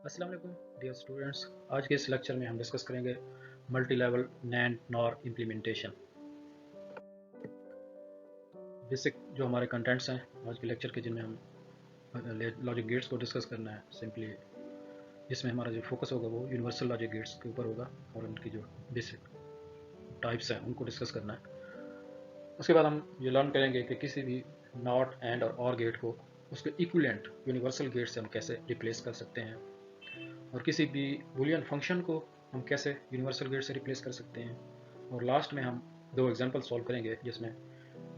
अस्सलाम वालेकुम dear students. आज के इस लेक्चर में हम डिस्कस करेंगे multi level NAND nor implementation. Basic जो हमारे कंटेंट्स हैं आज के लेक्चर के, जिनमें हम लॉजिक गेट्स को डिस्कस करना है सिंपली, जिसमें हमारा जो फोकस होगा वो यूनिवर्सल लॉजिक गेट्स के ऊपर होगा और उनकी जो बेसिक टाइप्स हैं उनको डिस्कस करना है। उसके बाद हम ये लर्न करेंगे कि किसी भी नॉट एंड और गेट को उसके इक्विवेलेंट यूनिवर्सल गेट से हम कैसे रिप्लेस कर सकते हैं, और किसी भी बुलियन फंक्शन को हम कैसे यूनिवर्सल गेट से रिप्लेस कर सकते हैं। और लास्ट में हम दो एग्जांपल सॉल्व करेंगे जिसमें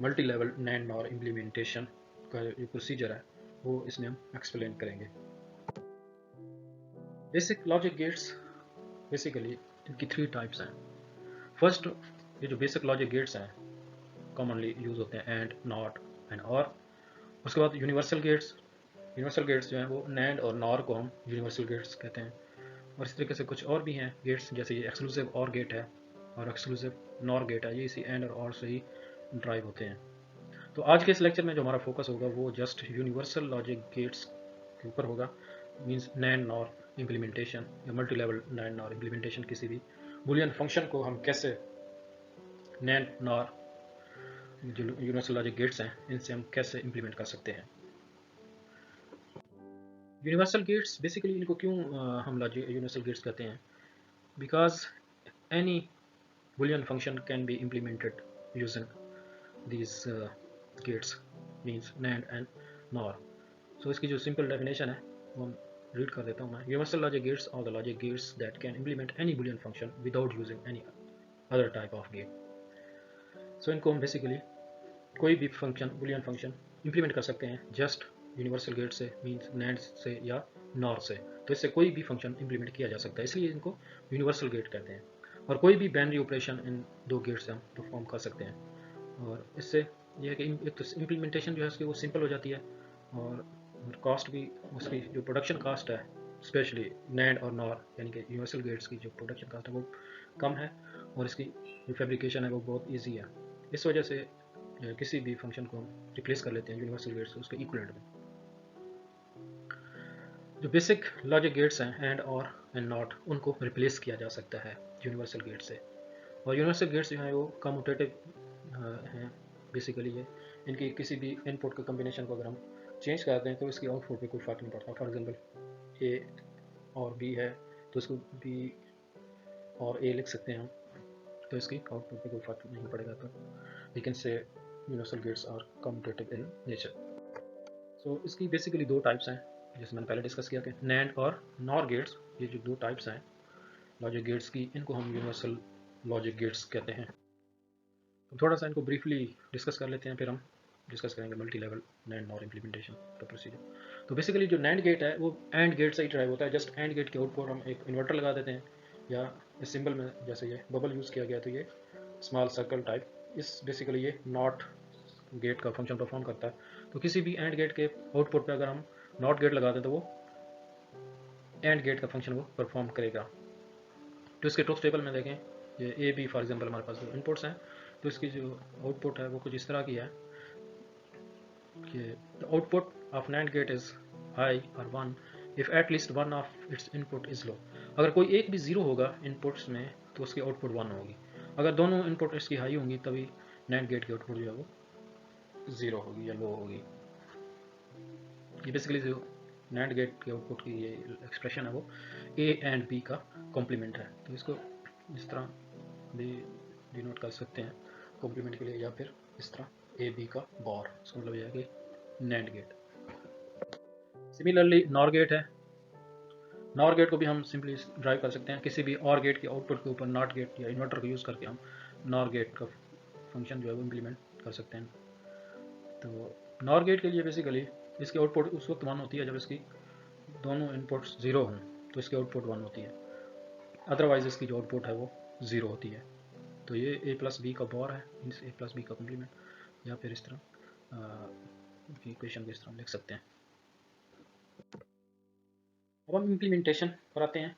multi level NAND nor implementation का जो प्रोसीजर है वो इसमें हम एक्सप्लेन करेंगे। बेसिक लॉजिक गेट्स बेसिकली इनकी थ्री टाइप्स हैं। फर्स्ट, ये जो बेसिक लॉजिक गेट्स हैं कॉमनली यूज होते हैं एंड, नॉट एंड और। उसके बाद यूनिवर्सल गेट्स। यूनिवर्सल गेट्स जो हैं वो नैंड और नॉर को हम यूनिवर्सल गेट्स कहते हैं। और इस तरीके से कुछ और भी हैं गेट्स, जैसे ये एक्सक्लूसिव और गेट है और एक्सक्लूसिव नॉर गेट है, ये इसी एंड और से ही ड्राइव होते हैं। तो आज के इस लेक्चर में जो हमारा फोकस होगा वो जस्ट यूनिवर्सल लॉजिक गेट्स के ऊपर होगा, मींस नैंड नॉर इम्प्लीमेंटेशन या multi level NAND nor implementation. किसी भी बुलियन फंक्शन को हम कैसे नैंड नॉर जो यूनिवर्सल लॉजिक गेट्स हैं इनसे हम कैसे इम्प्लीमेंट कर सकते हैं। यूनिवर्सल गेट्स बेसिकली इनको क्यों हम यूनिवर्सल गेट्स कहते हैं, because any Boolean function can be implemented using these gates, means NAND and NOR. So इसकी जो simple definition है वो हम read कर देता हूँ मैं। Universal logic gates are the logic gates that can implement any Boolean function without using any other type of gate. So इनको हम basically कोई भी function Boolean function implement कर सकते हैं just universal gate से, means NAND से या NOR से। तो इससे कोई भी function implement किया जा सकता है, इसलिए इनको universal gate कहते हैं। और कोई भी बाइनरी ऑपरेशन इन दो गेट से हम परफॉर्म कर सकते हैं। और इससे यह है कि एक तो इम्प्लीमेंटेशन जो है उसकी वो सिंपल हो जाती है, और कॉस्ट भी, उसकी जो प्रोडक्शन कॉस्ट है स्पेशली नैंड और नॉर यानी कि यूनिवर्सल गेट्स की जो प्रोडक्शन कॉस्ट है वो कम है, और इसकी जो फैब्रिकेशन है वो बहुत ईजी है। इस वजह से किसी भी फंक्शन को हम रिप्लेस कर लेते हैं यूनिवर्सल गेट्स से उसके इक्वलेंट में। जो बेसिक लॉजिक गेट्स हैं एंड और एंड नॉट, उनको रिप्लेस किया जा सकता है यूनिवर्सल गेट से। और यूनिवर्सल गेट्स जो हैं वो कम्यूटेटिव हैं बेसिकली। ये इनकी किसी भी इनपुट के कम्बिनेशन को अगर हम चेंज करते हैं तो इसकी आउटपुट पे कोई फ़र्क नहीं पड़ता। फॉर एग्जांपल ए और बी है तो इसको बी और ए लिख सकते हैं हम, तो इसकी आउटपुट पे कोई फ़र्क नहीं पड़ेगा। तो we can say universal gates are commutative in nature. So इसकी बेसिकली दो टाइप्स हैं जैसे मैंने पहले डिस्कस किया कि नैंड और नॉर गेट्स। ये जो दो टाइप्स हैं लॉजिक गेट्स की, इनको हम यूनिवर्सल लॉजिक गेट्स कहते हैं। तो थोड़ा सा इनको ब्रीफली डिस्कस कर लेते हैं, फिर हम डिस्कस करेंगे multi level NAND nor implementation का प्रोसीजर। तो बेसिकली जो नैंड गेट है वो एंड गेट से ही ड्राइव होता है। जस्ट एंड गेट के आउटपुट हम एक इन्वर्टर लगा देते हैं, या इस सिंबल में जैसे ये बबल यूज़ किया गया तो ये स्मॉल सर्कल टाइप, इस बेसिकली ये नॉट गेट का फंक्शन परफॉर्म करता है। तो किसी भी एंड गेट के आउटपुट पे अगर हम नॉट गेट लगा दें तो वो एंड गेट का फंक्शन वो परफॉर्म करेगा। तो इसके ट्रुथ टेबल में देखें, ये ए बी फॉर एग्जांपल हमारे पास दो इनपुट्स हैं, तो इसकी जो आउटपुट है वो कुछ इस तरह की है कि the output of NAND gate is high और 1 if at least one of its input is low. अगर कोई एक भी जीरो होगा इनपुट्स में तो उसकी आउटपुट 1 होगी। अगर दोनों इनपुट इसकी हाई होंगी तभी नैंड गेट की आउटपुट जो है वो 0 होगी या लो होगी। ये बेसिकली जो नैंड गेट के आउटपुट की ये एक्सप्रेशन है वो ए एंड बी का कॉम्प्लीमेंट है। तो इसको इस तरह भी डिनोट कर सकते हैं कॉम्प्लीमेंट के लिए, या फिर इस तरह ए बी का बॉर, इसका मतलब यह है कि NAND gate. Similarly NOR gate है। नॉर गेट को भी हम सिंपली ड्राइव कर सकते हैं किसी भी और गेट के आउटपुट के ऊपर नॉट गेट या इन्वर्टर को यूज़ करके हम नॉर गेट का फंक्शन जो है वो इम्प्लीमेंट कर सकते हैं। तो नॉर गेट के लिए बेसिकली इसकी आउटपुट उस वक्त 1 होती है जब इसकी दोनों इनपुट्स 0 हों, तो इसकी आउटपुट 1 होती है। अदरवाइज इसकी जो आउटपुट है वो 0 होती है। तो ये ए प्लस बी का बॉर है, मीन्स ए प्लस बी का कम्प्लीमेंट, या फिर इस तरह इक्वेशन को इस तरह लिख सकते हैं। अब हम इम्प्लीमेंटेशन पर आते हैं।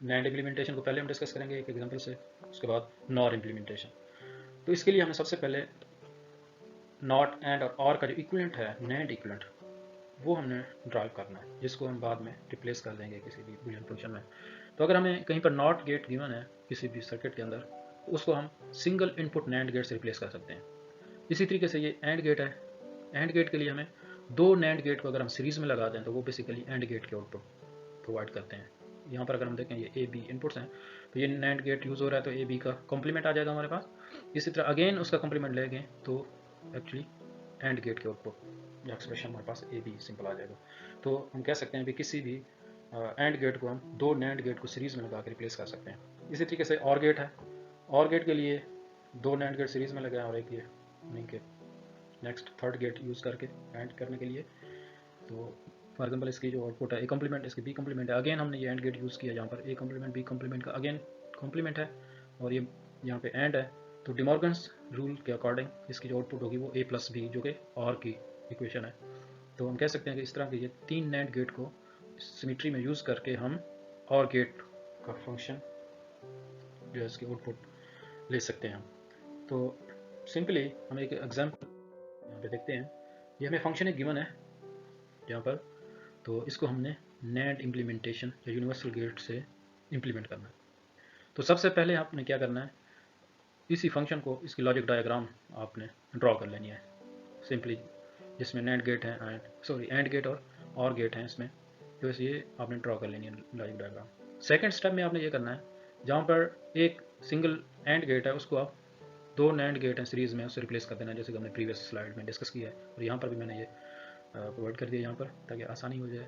नैंड इम्प्लीमेंटेशन को पहले हम डिस्कस करेंगे एक एग्जांपल से, उसके बाद नॉर इम्प्लीमेंटेशन। तो इसके लिए हमें सबसे पहले नॉट एंड और का जो इक्विवेलेंट है, नैंड इक्विवेलेंट, वो हमने ड्राइव करना है, जिसको हम बाद में रिप्लेस कर देंगे किसी भी बुलियन फंक्शन में। तो अगर हमें कहीं पर नॉट गेट गिवन है किसी भी सर्किट के अंदर, तो उसको हम सिंगल इनपुट नैंड गेट से रिप्लेस कर सकते हैं। इसी तरीके से ये एंड गेट है। एंड गेट के लिए हमें दो नैंड गेट को अगर हम सीरीज में लगा दें तो वो बेसिकली एंड गेट के आउटपुट प्रोवाइड करते हैं। यहाँ पर अगर हम देखें ये ए बी इनपुट्स हैं, तो ये नैंड गेट यूज़ हो रहा है तो ए बी का कॉम्प्लीमेंट आ जाएगा हमारे पास। इसी तरह अगेन उसका कॉम्प्लीमेंट लेंगे तो एक्चुअली एंड गेट के आउटपुट एक्सप्रेशन हमारे पास ए बी सिंपल आ जाएगा। तो हम कह सकते हैं कि किसी भी एंड गेट को हम दो नैंड गेट को सीरीज में लगा के रिप्लेस कर सकते हैं। इसी तरीके से और गेट है। और गेट के लिए दो नैंड गेट सीरीज में लगे हैं और एक ये नहीं के नेक्स्ट थर्ड गेट यूज़ करके एंड करने के लिए। तो फॉर एग्जांपल इसकी जो आउटपुट है ए कॉम्प्लीमेंट, इसकी बी कॉम्प्लीमेंट है। अगेन हमने ये एंड गेट यूज़ किया जहाँ पर ए कॉम्प्लीमेंट बी कॉम्प्लीमेंट का अगेन कॉम्प्लीमेंट है और ये यहाँ पे एंड है। तो डिमॉर्गन्स रूल के अकॉर्डिंग इसकी जो आउटपुट होगी वो ए प्लस बी जो कि और की इक्वेशन है। तो हम कह सकते हैं कि इस तरह के ये तीन नैंड गेट को सिमेट्री में यूज़ करके हम और गेट का फंक्शन जो है इसकी आउटपुट ले सकते हैं। तो सिंपली हम एक एग्जाम्पल यहाँ पे देखते हैं। ये हमें फंक्शन एक गिवन है यहाँ पर, तो इसको हमने नैंड इम्प्लीमेंटेशन या यूनिवर्सल गेट से इम्प्लीमेंट करना है। तो सबसे पहले आपने क्या करना है, इसी फंक्शन को इसकी लॉजिक डायग्राम आपने ड्रॉ कर लेनी है सिंपली, जिसमें नैंड गेट है एंड गेट और गेट है इसमें, तो ये आपने ड्रॉ कर लेनी है लॉजिक डायग्राम। सेकेंड स्टेप में आपने ये करना है, जहाँ पर एक सिंगल एंड गेट है उसको आप दो नैंड गेट हैं सीरीज में उससे रिप्लेस कर देना, जैसे कि हमने प्रीवियस स्लाइड में डिस्कस किया है और यहाँ पर भी मैंने ये प्रोवाइड कर दिया यहाँ पर ताकि आसानी हो जाए।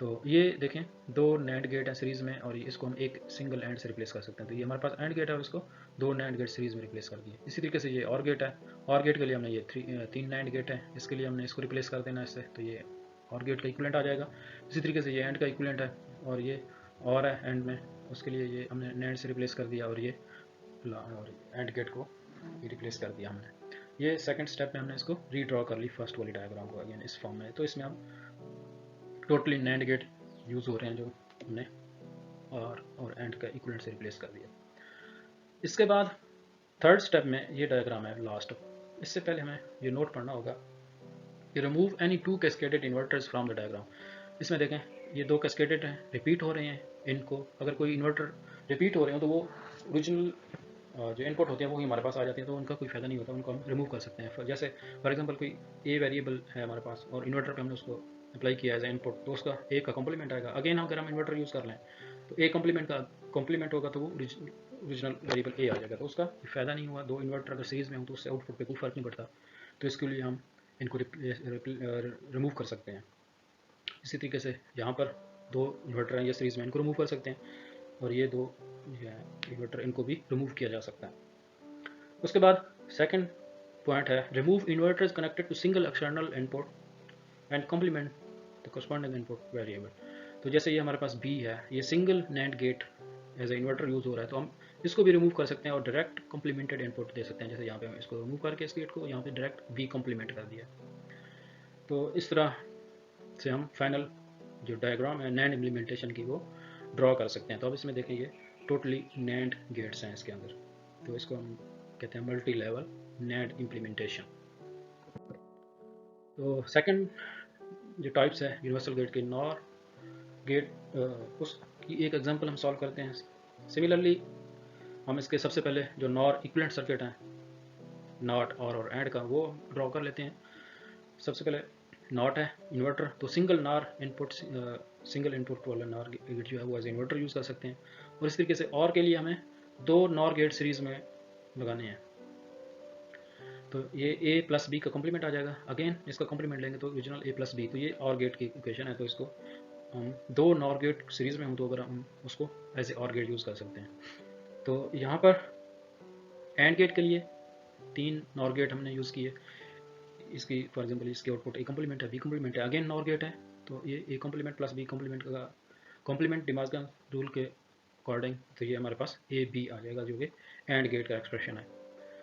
तो ये देखें दो नैंड गेट है सीरीज में और इसको हम एक सिंगल एंड से रिप्लेस कर सकते हैं। तो ये हमारे पास एंड गेट है और इसको दो नैंड गेट सीरीज में रिप्लेस कर दिए। इसी तरीके से ये और गेट है। और गेट के लिए हमने ये तीन नैंड गेट है, इसके लिए हमने इसको रिप्लेस कर देना इससे, तो ये और गेट का इक्विवेलेंट आ जाएगा। इसी तरीके से ये एंड का इक्विवेलेंट है और ये और है एंड में, उसके लिए ये हमने नैंड से रिप्लेस कर दिया और ये और एंड गेट को रिप्लेस कर दिया हमने। ये सेकंड स्टेप में हमने इसको रीड्रॉ कर ली फर्स्ट वाली डायग्राम को अगेन इस फॉर्म में। तो इसमें हम टोटली नैंड गेट यूज़ हो रहे हैं जो हमने और एंड का इक्विवेलेंट से रिप्लेस कर दिया। इसके बाद थर्ड स्टेप में ये डायग्राम है लास्ट। इससे पहले हमें ये नोट पढ़ना होगा कि remove any two cascaded inverters from the diagram. इसमें देखें ये दो कैस्केडेड हैं, रिपीट हो रहे हैं। इनको अगर कोई इन्वर्टर रिपीट हो रहे हो तो वो ओरिजिनल जो इनपुट होते हैं वो ही हमारे पास आ जाते हैं, तो उनका कोई फ़ायदा नहीं होता, उनको हम रिमूव कर सकते हैं। जैसे फॉर एग्जांपल कोई ए वेरिएबल है हमारे पास और इन्वर्टर पे हमने उसको अप्लाई किया एज इनपुट, तो उसका ए का कॉम्प्लीमेंट आएगा। अगेन अगर हम इन्वर्टर यूज़ कर लें तो ए कॉम्प्लीमेंट का कॉम्प्लीमेंट होगा तो वो ओरिजिनल वेरिएबल ए आ जाएगा, तो उसका फ़ायदा नहीं हुआ। दो इन्वर्टर अगर सीरीज़ में हो तो उससे आउटपुट पर कोई फ़र्क नहीं पड़ता, तो इसके लिए हम इनको रिमूव कर सकते हैं। इसी तरीके से यहाँ पर दो इन्वर्टर हैं ये सीरीज़ में, इनको रिमूव कर सकते हैं और ये दो इन्वर्टर इनको भी रिमूव किया जा सकता है। उसके बाद सेकंड पॉइंट है remove inverters connected to single external input and complement the corresponding input variable. तो जैसे ये हमारे पास बी है, ये single NAND gate as a inverter use हो रहा है, तो हम इसको भी रिमूव कर सकते हैं और डायरेक्ट कॉम्प्लीमेंटेड इनपुट दे सकते हैं। जैसे यहाँ पे हम इसको रिमूव करके इस गेट को यहाँ पे डायरेक्ट बी कॉम्प्लीमेंट कर दिया। तो इस तरह से हम फाइनल जो डायग्राम है नैंड इम्प्लीमेंटेशन की वो ड्रॉ कर सकते हैं। तो अब इसमें देखिए टोटली नैंड गेट्स हैं इसके अंदर, तो इसको हम कहते हैं मल्टी लेवल नैंड इम्प्लीमेंटेशन। तो सेकंड जो टाइप्स है यूनिवर्सल गेट के, नॉर गेट, उसकी एक एग्जांपल हम सॉल्व करते हैं। सिमिलरली हम इसके सबसे पहले जो नॉर इक्विवेलेंट सर्किट हैं नॉट और एंड का वो ड्रॉ कर लेते हैं। सबसे पहले नॉट है इन्वर्टर, तो सिंगल नार इनपुट सिंगल इनपुट वाला नॉर गेट जो है वो एज इन्वर्टर यूज़ कर सकते हैं। और इस तरीके से और के लिए हमें दो नॉर गेट सीरीज़ में लगाने हैं, तो ये ए प्लस बी का कॉम्प्लीमेंट आ जाएगा। अगेन इसका कॉम्प्लीमेंट लेंगे तो ओरिजिनल ए प्लस बी, तो ये और गेट की इक्वेशन है। तो इसको हम दो नॉर गेट सीरीज़ में हम तो अगर हम उसको एज ए और गेट यूज़ कर सकते हैं। तो यहाँ पर एंड गेट के लिए तीन नॉर गेट हमने यूज़ किए। इसकी फॉर एग्जांपल इसकी आउटपुट ए कॉम्प्लीमेंट है बी कॉम्प्लीमेंट है, अगेन नॉर गेट है, तो ये A complement plus B complement का कॉम्प्लीमेंट डिमॉर्गन रूल के अकॉर्डिंग, तो ये हमारे पास ए बी आ जाएगा जो कि एंड गेट का एक्सप्रेशन है।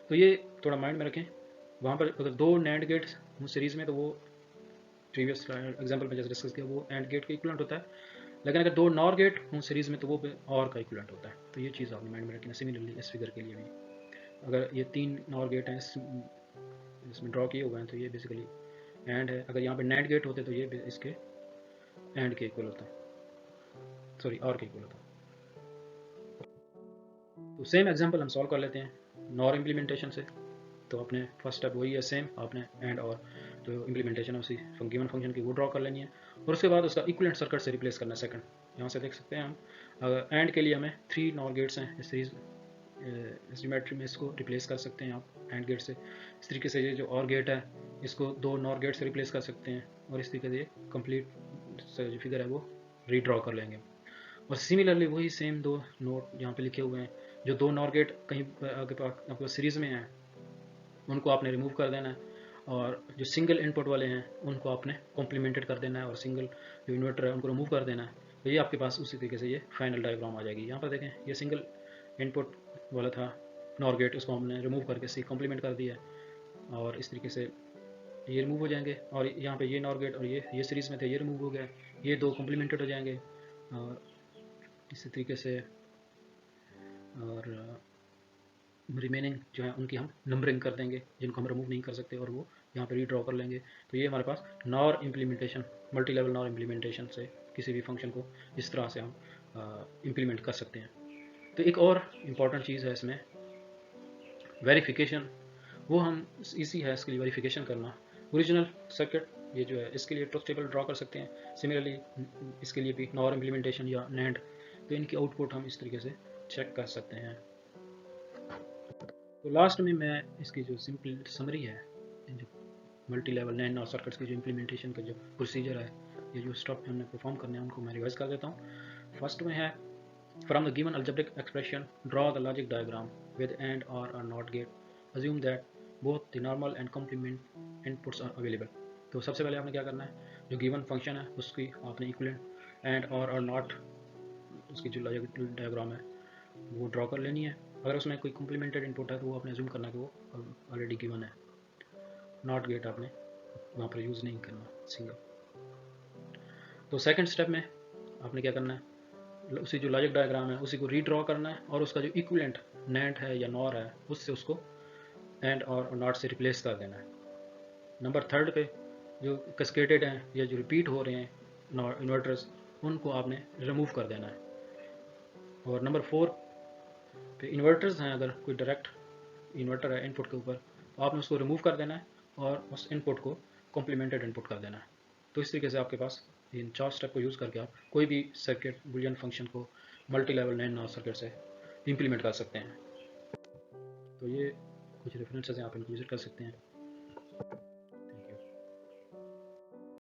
तो ये थोड़ा माइंड में रखें। वहाँ पर अगर दो नैंड गेट्स हों सीरीज़ में तो वो प्रीवियस एग्जांपल में जैसे डिस्कस किया वो एंड गेट का इक्विवेलेंट होता है, लेकिन अगर दो नॉर गेट हों सीरीज़ में तो वो और का इक्विवेलेंट होता है। तो ये चीज़ आपने माइंड में रखना। सिमिलरली इस फिगर के लिए भी अगर ये तीन नॉर गेट हैं इसमें ड्रॉ किए हुए हैं, तो ये बेसिकली एंड है, अगर यहाँ पे नैंड गेट होते तो ये इसके एंड के इक्वल होता, सॉरी और के इक्वल होता। तो सेम एग्जांपल हम सॉल्व कर लेते हैं नॉर इम्प्लीमेंटेशन से। तो अपने फर्स्ट स्टेप वही है सेम, आपने एंड और जो इम्प्लीमेंटेशन है उसी गिवन फंक्शन की वो ड्रॉ कर लेनी है और उसके बाद उसका इक्विवेलेंट सर्किट से रिप्लेस करना है सेकंड। यहाँ से देख सकते हैं हम, एंड के लिए हमें 3 नॉर गेट्स हैं, इस सीरीज इस जियोमेट्री में इसको रिप्लेस कर सकते हैं आप एंड गेट से। इस तरीके से ये जो और गेट है इसको 2 नॉर गेट से रिप्लेस कर सकते हैं और इस तरीके से ये कंप्लीट जो फिगर है वो रीड्रॉ कर लेंगे। और सिमिलरली वही सेम 2 नोट यहाँ पे लिखे हुए हैं, जो 2 नॉर गेट कहीं आगे आपको सीरीज में है उनको आपने रिमूव कर देना है और जो सिंगल इनपुट वाले हैं उनको आपने कॉम्प्लीमेंटेड कर देना है और सिंगल जो इन्वर्टर है उनको रिमूव कर देना है। तो ये आपके पास उसी तरीके से ये फाइनल डायग्राम आ जाएगी। यहाँ पर देखें ये सिंगल इनपुट वाला था नॉर गेट, उसको हमने रिमूव करके सी कॉम्प्लीमेंट कर दिया और इस तरीके से ये रिमूव हो जाएंगे और यहाँ पे ये नॉर गेट और ये सीरीज़ में थे ये रिमूव हो गया, ये 2 कॉम्प्लीमेंटेड हो जाएंगे और इसी तरीके से और रिमेनिंग जो है उनकी हम नंबरिंग कर देंगे जिनको हम रिमूव नहीं कर सकते और वो यहाँ पे रीड्रॉ कर लेंगे। तो ये हमारे पास NOR implementation, multi level NOR implementation से किसी भी फंक्शन को इस तरह से हम इम्प्लीमेंट कर सकते हैं। तो एक और इम्पॉर्टेंट चीज़ है इसमें वेरिफिकेशन, वो हम इसी है इसके लिए वेरिफिकेशन करना। ओरिजिनल सर्किट ये जो है इसके लिए ट्रुथ टेबल ड्रॉ कर सकते हैं, सिमिलरली इसके लिए भी नॉर इम्प्लीमेंटेशन या नैंड, तो इनकी आउटपुट हम इस तरीके से चेक कर सकते हैं। तो लास्ट में मैं इसकी जो सिंपल समरी है, जो मल्टी लेवल नैंड और सर्किट्स की जो इम्प्लीमेंटेशन का जो प्रोसीजर है, ये जो स्टेप हमने परफॉर्म करने हैं उनको मैं रिवाइज कर देता हूँ। फर्स्ट में है from the given algebraic expression draw the logic diagram with AND और NOT gate, assume that both the normal and complement inputs are available. तो सबसे पहले आपने क्या करना है, जो गिवन फंक्शन है उसकी आपने इक्विवेलेंट एंड और नॉट उसकी जो लॉजिक डायग्राम है वो ड्रॉ कर लेनी है। अगर उसमें कोई कॉम्प्लीमेंटेड इनपुट है तो वो आपने अज्यूम करना है कि वो ऑलरेडी गिवन है, नॉट गेट आपने वहाँ पर यूज़ नहीं करना सिंगल। तो सेकंड स्टेप में आपने क्या करना है, उसी जो लॉजिक डायग्राम है उसी को रीड्रॉ करना है और उसका जो इक्विवेलेंट नैंड है या नॉर है उससे उसको एंड और नॉट से रिप्लेस कर देना है। नंबर थर्ड पे जो कैस्केडेड हैं या जो रिपीट हो रहे हैं इन्वर्टर्स उनको आपने रिमूव कर देना है। और नंबर 4 पे इन्वर्टर्स हैं, अगर कोई डायरेक्ट इन्वर्टर है इनपुट के ऊपर तो आपने उसको रिमूव कर देना है और उस इनपुट को कॉम्प्लीमेंटेड इनपुट कर देना है। तो इस तरीके से आपके पास इन 4 स्टेप को यूज़ करके आप कोई भी सर्किट बुलियन फंक्शन को multi level NAND nor circuit से इम्प्लीमेंट कर सकते हैं। तो ये कुछ रेफरेंसेस हैं, आप इनको विजिट कर सकते हैं।